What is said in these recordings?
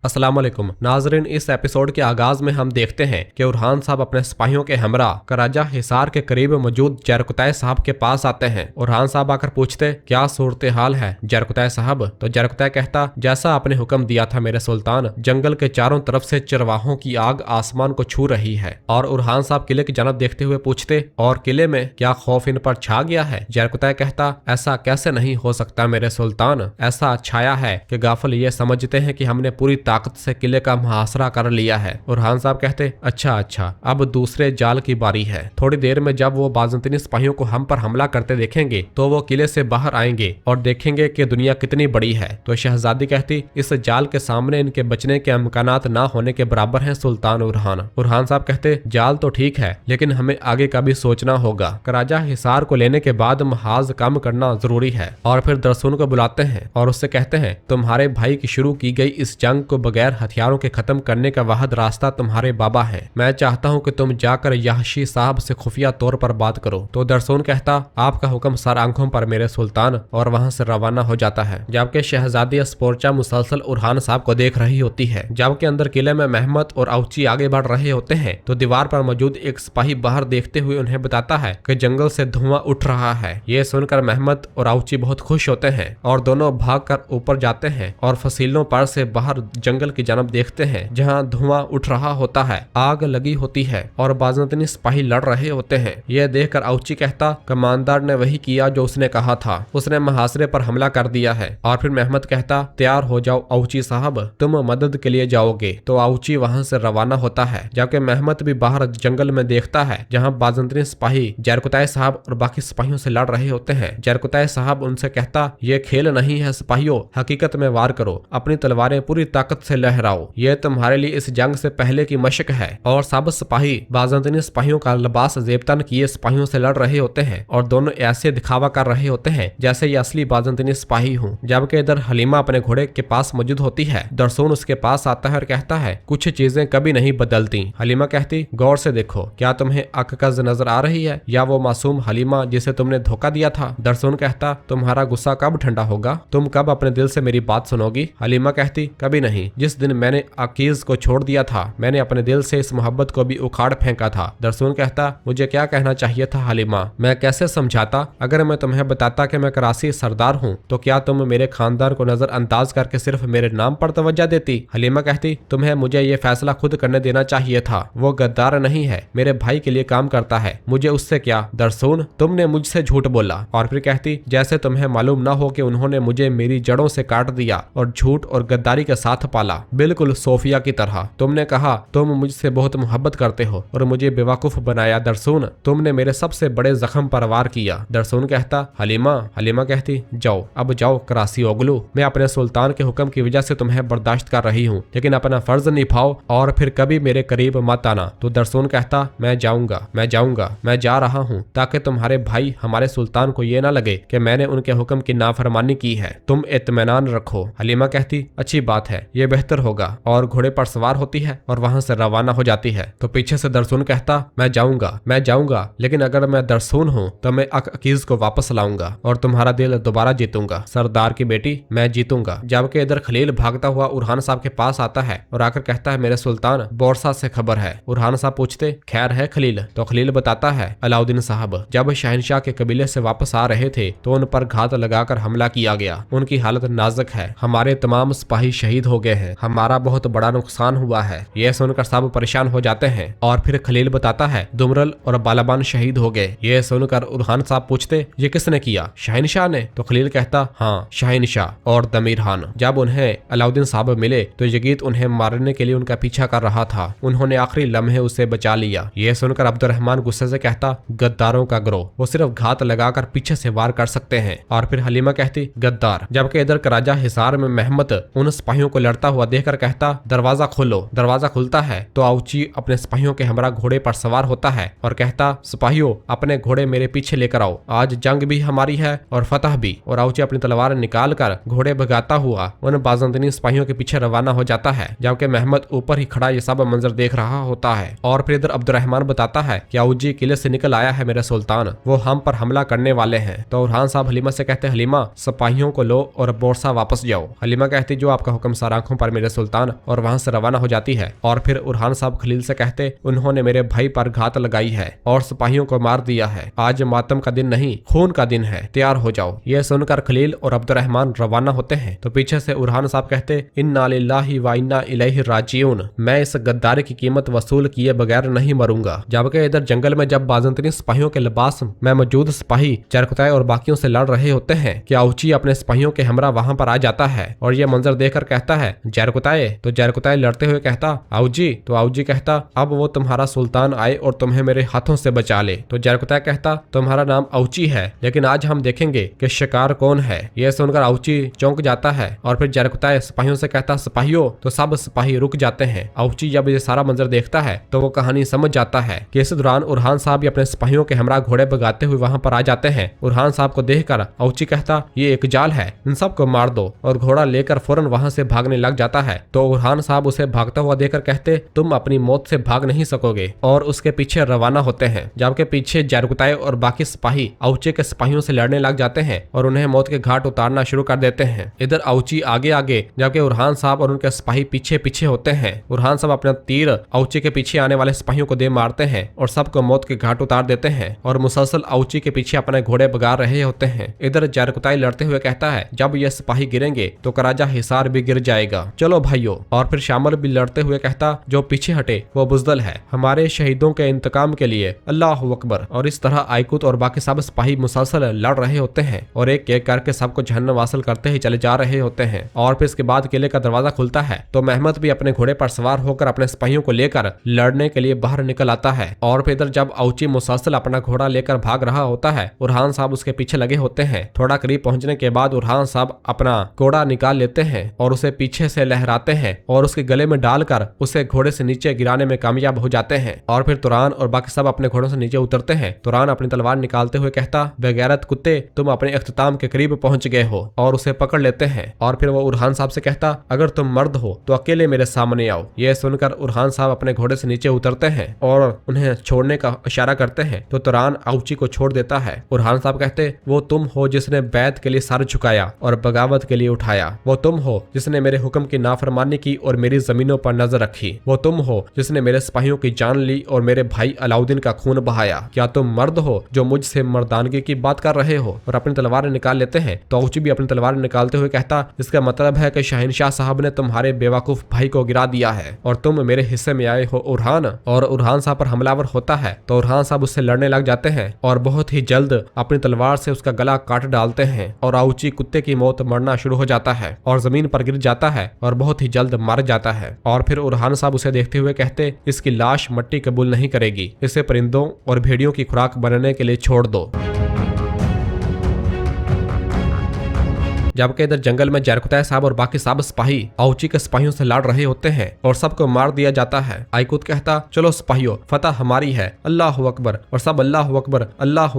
अस्सलाम वालेकुम नाजरीन। इस एपिसोड के आगाज में हम देखते हैं कि उरहान साहब अपने सिपाहियों के हमरा कराजा हिसार के करीब मौजूद जरकुतै साहब के पास आते हैं। उरहान साहब आकर पूछते क्या सूरत हाल है जरकुतै साहब। तो जरकुतै कहता जैसा आपने हुक्म दिया था मेरे सुल्तान, जंगल के चारों तरफ से चरवाहों की आग आसमान को छू रही है। और उरहान साहब किले की जानब देखते हुए पूछते और किले में क्या खौफ इन पर छा गया है। जरकुतै कहता ऐसा कैसे नहीं हो सकता मेरे सुल्तान, ऐसा छाया है कि गाफिल ये समझते हैं कि हमने पूरी ताकत से किले का मुहासरा कर लिया है। उरहान साहब कहते अच्छा अब दूसरे जाल की बारी है। थोड़ी देर में जब वो बाज़ंतीनी सिपाहियों को हम पर हमला करते देखेंगे तो वो किले से बाहर आएंगे और देखेंगे कि दुनिया कितनी बड़ी है। तो शहजादी कहती इस जाल के सामने इनके बचने के इम्कानात ना होने के बराबर हैं सुल्तान उरहान। उरहान साहब कहते जाल तो ठीक है लेकिन हमें आगे का भी सोचना होगा। कराजा हिसार को लेने के बाद महाज कम करना जरूरी है। और फिर दरसून को बुलाते हैं और उससे कहते हैं तुम्हारे भाई की शुरू की गई इस जंग को बगैर हथियारों के खत्म करने का वाहिद रास्ता तुम्हारे बाबा है। मैं चाहता हूं कि तुम जाकर याहशी साहब से खुफिया तौर पर बात करो। तो दरसून कहता आपका हुक्म सर आंखों पर मेरे सुल्तान, और वहां से रवाना हो जाता है। जबकि शहजादी स्पोर्चा मुसलसल उरहान साहब को देख रही होती है। जबकि अंदर किले में महमद और औची आगे बढ़ रहे होते हैं तो दीवार पर मौजूद एक सिपाही बाहर देखते हुए उन्हें बताता है कि जंगल से धुआं उठ रहा है। ये सुनकर महमद और औची बहुत खुश होते हैं और दोनों भागकर ऊपर जाते हैं और फसीलों पर से बाहर जंगल की जानब देखते हैं जहां धुआं उठ रहा होता है, आग लगी होती है और बाज़ंतीनी सिपाही लड़ रहे होते हैं। यह देखकर औची कहता कमांडर ने वही किया जो उसने कहा था, उसने मुहासरे पर हमला कर दिया है। और फिर महमद कहता तैयार हो जाओ औची साहब, तुम मदद के लिए जाओगे। तो औची वहां से रवाना होता है। जबकि महमद भी बाहर जंगल में देखता है जहां बाज़ंतीनी सिपाही जरकुतै साहब और बाकी सिपाहियों से लड़ रहे होते हैं। जरकुतै साहब उनसे कहता ये खेल नहीं है सिपाहियों, हकीकत में वार करो, अपनी तलवारें पूरी ताकत से लहराओ, यह तुम्हारे लिए इस जंग से पहले की मशक है। और सब सिपाही बाज़ंतीनी सिपाहियों का लिबास जेबतन किए सिपाहियों से लड़ रहे होते हैं और दोनों ऐसे दिखावा कर रहे होते हैं जैसे ये असली बाज़ंतीनी सिपाही हूँ। जबकि इधर हलीमा अपने घोड़े के पास मौजूद होती है। दरसून उसके पास आता है और कहता है कुछ चीजें कभी नहीं बदलती। हलीमा कहती गौर से देखो, क्या तुम्हें अक्कज नजर आ रही है या वो मासूम हलीमा जिसे तुमने धोखा दिया था। दरसून कहता तुम्हारा गुस्सा कब ठंडा होगा, तुम कब अपने दिल से मेरी बात सुनोगी। हलीमा कहती कभी नहीं, जिस दिन मैंने अकीज को छोड़ दिया था मैंने अपने दिल से इस मोहब्बत को भी उखाड़ फेंका था। दरसून कहता मुझे क्या कहना चाहिए था हलीमा, मैं कैसे समझाता। अगर मैं तुम्हें बताता कि मैं करासी सरदार हूँ तो क्या तुम मेरे खानदान को नजरअंदाज करके सिर्फ मेरे नाम पर तवज्जो देती। हलीमा कहती तुम्हें मुझे ये फैसला खुद करने देना चाहिए था, वो गद्दार नहीं है, मेरे भाई के लिए काम करता है, मुझे उससे क्या। दरसून तुमने मुझसे झूठ बोला। और फिर कहती जैसे तुम्हें मालूम ना हो कि उन्होंने मुझे मेरी जड़ों से काट दिया और झूठ और गद्दारी के साथ पाला, बिल्कुल सोफिया की तरह। तुमने कहा तुम मुझसे बहुत मोहब्बत करते हो और मुझे बेवकूफ बनाया। दरसून तुमने मेरे सबसे बड़े जख्म पर वार किया। दरसून कहता हलीमा कहती जाओ अब जाओ करासी ओगलू, मैं अपने सुल्तान के हुक्म की वजह से तुम्हें बर्दाश्त कर रही हूँ लेकिन अपना फर्ज निभाओ और फिर कभी मेरे करीब मत आना। तो दरसून कहता मैं जाऊंगा, मैं जा रहा हूँ ताकि तुम्हारे भाई हमारे सुल्तान को ये ना लगे कि मैंने उनके हुक्म की नाफरमानी की है, तुम इत्मीनान रखो। हलीमा कहती अच्छी बात है, ये बेहतर होगा। और घोड़े पर सवार होती है और वहां से रवाना हो जाती है। तो पीछे से दरसून कहता मैं जाऊंगा लेकिन अगर मैं दरसून हूँ तो मैं अकीज को वापस लाऊंगा और तुम्हारा दिल दोबारा जीतूंगा, सरदार की बेटी मैं जीतूंगा। जबकि इधर खलील भागता हुआ उरहान साहब के पास आता है और आकर कहता है मेरे सुल्तान बोरसा से खबर है। उरहान साहब पूछते खैर है खलील। तो खलील बताता है अलाउद्दीन साहब जब शहनशाह के कबीले से वापस आ रहे थे तो उन पर घात लगाकर हमला किया गया, उनकी हालत नाजुक है, हमारे तमाम सिपाही शहीद हो गए हैं, हमारा बहुत बड़ा नुकसान हुआ है। यह सुनकर सब परेशान हो जाते हैं। और फिर खलील बताता है दुमरल और बालाबान शहीद हो गए। यह सुनकर उरहान साहब पूछते ये किसने किया, शहनशाह ने। तो खलील कहता हाँ शहनशाह और दमीर खान। जब उन्हें अलाउद्दीन साहब मिले तो यजीद उन्हें मारने के लिए उनका पीछा कर रहा था, उन्होंने आखिरी लम्हे उसे बचा लिया। यह सुनकर अब्दुर्रहमान गुस्से से कहता गद्दारों का गिरोह, वो सिर्फ घात लगाकर पीछे से वार कर सकते हैं। और फिर हलीमा कहती गद्दार। जबकि इधर कराजा हिसार में महमद उन सिपाहियों को लड़ता हुआ देखकर कहता दरवाजा खोलो। दरवाजा खुलता है तो औची अपने सिपाहियों के हमरा घोड़े पर सवार होता है और कहता सिपाहियों अपने घोड़े मेरे पीछे लेकर आओ, आज जंग भी हमारी है और फतह भी। और औची अपनी तलवार निकाल कर घोड़े भगाता हुआ उन बाज़ंतीनी सिपाहियों के पीछे रवाना हो जाता है। जबकि महमद ऊपर ही खड़ा ये सब मंजर देख रहा होता है। और फिर इधर अब्दुर्रहमान बताता है कि औजी किले से निकल आया है मेरे सुल्तान, वो हम पर हमला करने वाले हैं। तो उरहान साहब हलीमा से कहते हलीमा सिपाहियों को लो और बोरसा वापस जाओ। हलीमा कहती जो आपका हुक्म सर आंखों पर मेरे सुल्तान और वहां से रवाना हो जाती है। और फिर उरहान साहब खलील से कहते, उन्होंने मेरे भाई पर घात लगाई है और सिपाहियों को मार दिया है। आज मातम का दिन नहीं, खून का दिन है, तैयार हो जाओ। यह सुनकर खलील और अब्दुर्रहमान रवाना होते हैं तो पीछे से उरहान साहब कहते, इन्ना लिल्लाहि व इन्ना इलैहि राजिऊन, मैं इस गद्दारी की कीमत वसूल किए बगैर नहीं मरूंगा। जबकि इधर जंगल में जब बाज़ंतीनी सिपाहियों के लिबास में मौजूद सिपाही चरकुताई और बाकियों से लड़ रहे होते हैं कि आउची अपने सिपाहियों के हमरा वहां पर आ जाता है और यह मंजर देखकर कहता है, जरकुताई। तो जरकुताई लड़ते हुए कहता, आउजी। तो आउजी कहता, अब वो तुम्हारा सुल्तान आए और तुम्हें मेरे हाथों से बचा ले। तो जरकुताई कहता, तुम्हारा नाम आउची है, लेकिन आज हम देखेंगे कि शिकार कौन है। यह सुनकर आउची चौंक जाता है और फिर जरकुताई सिपाहियों से कहता, सिपाहियों। तो सब सिपाही रुक जाते हैं। आउची जब ये सारा मंजर देखता है तो वो कहानी समझ जाता है कि इस दौरान उरहान साहब अपने सिपाहियों के हमरा घोड़े भगाते हुए वहां पर आ जाते हैं। उरहान साहब को देखकर आउची कहता, ये एक जाल है, इन सबको मार दो। और घोड़ा लेकर फौरन वहां से भागने लग जाता है। तो उरहान साहब उसे भागता हुआ देखकर कहते, तुम अपनी मौत से भाग नहीं सकोगे, और उसके पीछे रवाना होते हैं। जबकि पीछे जरकुताई और बाकी सिपाही आउची के सिपाहियों से लड़ने लग जाते हैं और उन्हें मौत के घाट उतारना शुरू कर देते हैं। इधर आउची आगे आगे जबकि उरहान साहब और उनके सिपाही पीछे पीछे होते हैं। उरहान साहब अपना तीर आउची के पीछे आने वाले सिपाहियों को दे मारते हैं और सबको मौत के घाट उतार देते हैं और मुसलसल आउची के पीछे अपने घोड़े भगा रहे होते हैं। इधर जरकुताई लड़ते हुए कहता है, जब ये सिपाही गिरेंगे तो कराजा हिसार भी गिर जाएगा, चलो भाइयों। और फिर शामिल भी लड़ते हुए कहता, जो पीछे हटे वो बुजदल है, हमारे शहीदों के इंतकाम के लिए अल्लाह अकबर। और इस तरह आयकुत और बाकी सब सिपाही मुसलसल लड़ रहे होते हैं और एक एक करके सबको जहन्नम वासिल करते ही चले जा रहे होते हैं। और फिर इसके बाद किले का दरवाजा खुलता है तो मेहमद भी अपने घोड़े पर सवार होकर अपने सिपाहियों को लेकर लड़ने के लिए बाहर निकल आता है। और फिर इधर जब आउची मुसलसल अपना घोड़ा लेकर भाग रहा होता है, उरहान साहब उसके पीछे लगे होते हैं। थोड़ा करीब पहुंचने के बाद उरहान साहब अपना घोड़ा निकाल लेते हैं और उसे पीछे से लहराते हैं और उसके गले में डालकर उसे घोड़े से नीचे गिराने में कामयाब हो जाते हैं। और फिर तुरान और बाकी सब अपने घोड़ों से नीचे उतरते हैं। तुरान अपनी तलवार निकालते हुए कहता, बेगैरत कुत्ते, तुम अपने इख्तिताम के करीब पहुंच गए हो, और उसे पकड़ लेते हैं। और फिर वो उरहान साहब से कहता, अगर तुम मर्द हो तो अकेले मेरे सामने आओ। यह सुनकर उरहान साहब अपने घोड़े से नीचे उतरते हैं और उन्हें छोड़ने का इशारा करते हैं तो तुरान आउची को छोड़ देता है। उरहान साहब कहते, वो तुम हो जिसने बैत के लिए सर झुकाया और बगावत के लिए उठाया। वो तुम हो जिसने मेरे हुक्म की नाफरमानी की और मेरी जमीनों पर नजर रखी। वो तुम हो जिसने मेरे सिपाहियों की जान ली और मेरे भाई अलाउद्दीन का खून बहाया। क्या तुम मर्द हो जो मुझसे मर्दानगी की बात कर रहे हो? और अपनी तलवार निकाल लेते हैं तो आउची भी अपनी तलवार निकालते हुए कहता, इसका मतलब है कि शहनशाह साहब ने तुम्हारे बेवकूफ भाई को गिरा दिया है और तुम मेरे हिस्से में आए हो उरहान। और उरहान साहब पर हमलावर होता है तो उरहान साहब उससे लड़ने लग जाते हैं और बहुत ही जल्द अपनी तलवार से उसका गला काट डालते हैं और आउची कुत्ते की मौत मरना शुरू हो जाता है और जमीन पर गिर जाता है और बहुत ही जल्द मर जाता है। और फिर उरहान साहब उसे देखते हुए कहते, इसकी लाश मट्टी कबूल नहीं करेगी, इसे परिंदों और भेड़ियों की खुराक बनने के लिए छोड़ दो। जबकि इधर जंगल में जरकुताई साहब और बाकी सब सिपाही आउची के सिपाहियों से लड़ रहे होते हैं और सबको मार दिया जाता है। आयकुत कहता, चलो सिपाहियों, फतह हमारी है, अल्लाह अकबर। और सब अल्लाह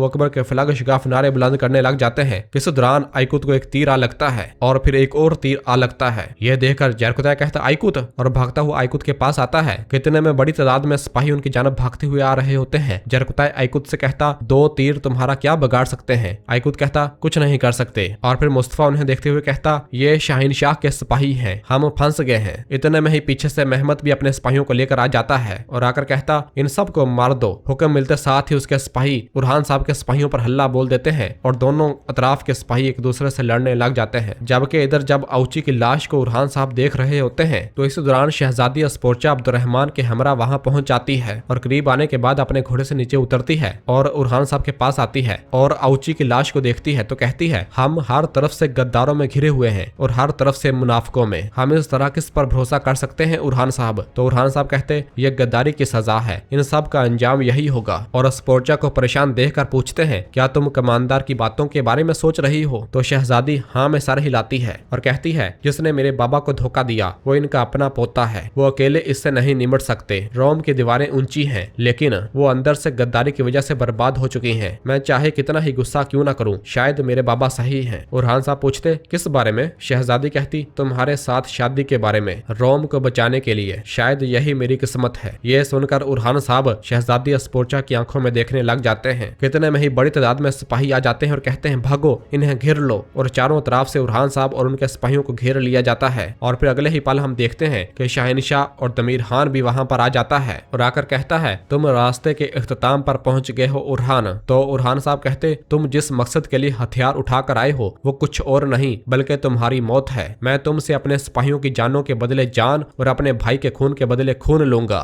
अकबर के फलाग शिगाफ नारे बुलंद करने लग जाते हैं। इस दौरान आयकुत को एक तीर आ लगता है और फिर एक और तीर आ लगता है। यह देखकर जरकुताई कहता, आयकुत, और भागता हुआ आयकुत के पास आता है। कितने में बड़ी तादाद में सिपाही उनकी जानब भागते हुए आ रहे होते हैं। जरकुताई आयकुत से कहता, दो तीर तुम्हारा क्या बिगाड़ सकते हैं? आयकुत कहता, कुछ नहीं कर सकते। और फिर मुस्तफा उन्हें देखते हुए कहता, ये शाहिनशाह के सिपाही हैं, हम फंस गए हैं। इतने में ही पीछे से मेहमद भी अपने सिपाहियों को लेकर आ जाता है और आकर कहता, इन सब को मार दो। हुक्म मिलते साथ ही उसके सिपाही उरहान साहब के सिपाहियों पर हल्ला बोल देते हैं और दोनों अतराफ के सिपाही एक दूसरे से लड़ने लग जाते हैं। जबकि इधर जब आउची की लाश को उरहान साहब देख रहे होते हैं तो इस दौरान शहजादी अस्पोर्चा अब्दुर्रहमान के हमरा वहां पहुंच जाती है और करीब आने के बाद अपने घोड़े से नीचे उतरती है और उरहान साहब के पास आती है और आउची की लाश को देखती है तो कहती है, हम हर तरफ से गद्दारों में घिरे हुए हैं और हर तरफ से मुनाफिकों में, हम इस तरह किस पर भरोसा कर सकते हैं उरहान साहब? तो उरहान साहब कहते, ये गद्दारी की सजा है, इन सब का अंजाम यही होगा। और अस्पोर्चा को परेशान देखकर पूछते हैं, क्या तुम कमांडर की बातों के बारे में सोच रही हो? तो शहजादी हाँ में सर हिलाती है और कहती है, जिसने मेरे बाबा को धोखा दिया वो इनका अपना पोता है, वो अकेले इससे नहीं निमट सकते। रोम की दीवारें ऊंची हैं लेकिन वो अंदर से गद्दारी की वजह से बर्बाद हो चुकी हैं। मैं चाहे कितना ही गुस्सा क्यों ना करूं, शायद मेरे बाबा सही हैं। उरहान साहब पूछते पूछते किस बारे में? शहजादी कहती तुम्हारे साथ शादी के बारे में, रोम को बचाने के लिए। शायद यही मेरी किस्मत है। ये सुनकर उरहान साहब शहजादी अस्पोर्चा की आंखों में देखने लग जाते हैं। कितने में ही बड़ी तादाद में सिपाही आ जाते हैं और कहते हैं भागो, इन्हें घेर लो। और चारों तरफ से उरहान साहब और उनके सिपाहियों को घेर लिया जाता है। और फिर अगले ही पल हम देखते हैं कि शहनशाह और दमीर खान भी वहां पर आ जाता है और आकर कहता है तुम रास्ते के इख्तिताम पर पहुंच गए हो उरहान। तो उरहान साहब कहते तुम जिस मकसद के लिए हथियार उठाकर आए हो वो कुछ और नहीं बल्कि तुम्हारी मौत है। मैं तुमसे अपने सिपाहियों की जानों के बदले जान और अपने भाई के खून के बदले खून लूंगा।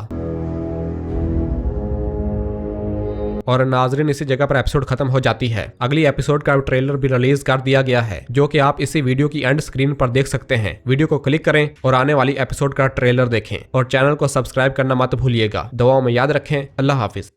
और नाजरीन इसी जगह पर एपिसोड खत्म हो जाती है। अगली एपिसोड का ट्रेलर भी रिलीज कर दिया गया है जो कि आप इसी वीडियो की एंड स्क्रीन पर देख सकते हैं। वीडियो को क्लिक करें और आने वाली एपिसोड का ट्रेलर देखें और चैनल को सब्सक्राइब करना मत भूलिएगा। दुआओं में याद रखें। अल्लाह हाफिज।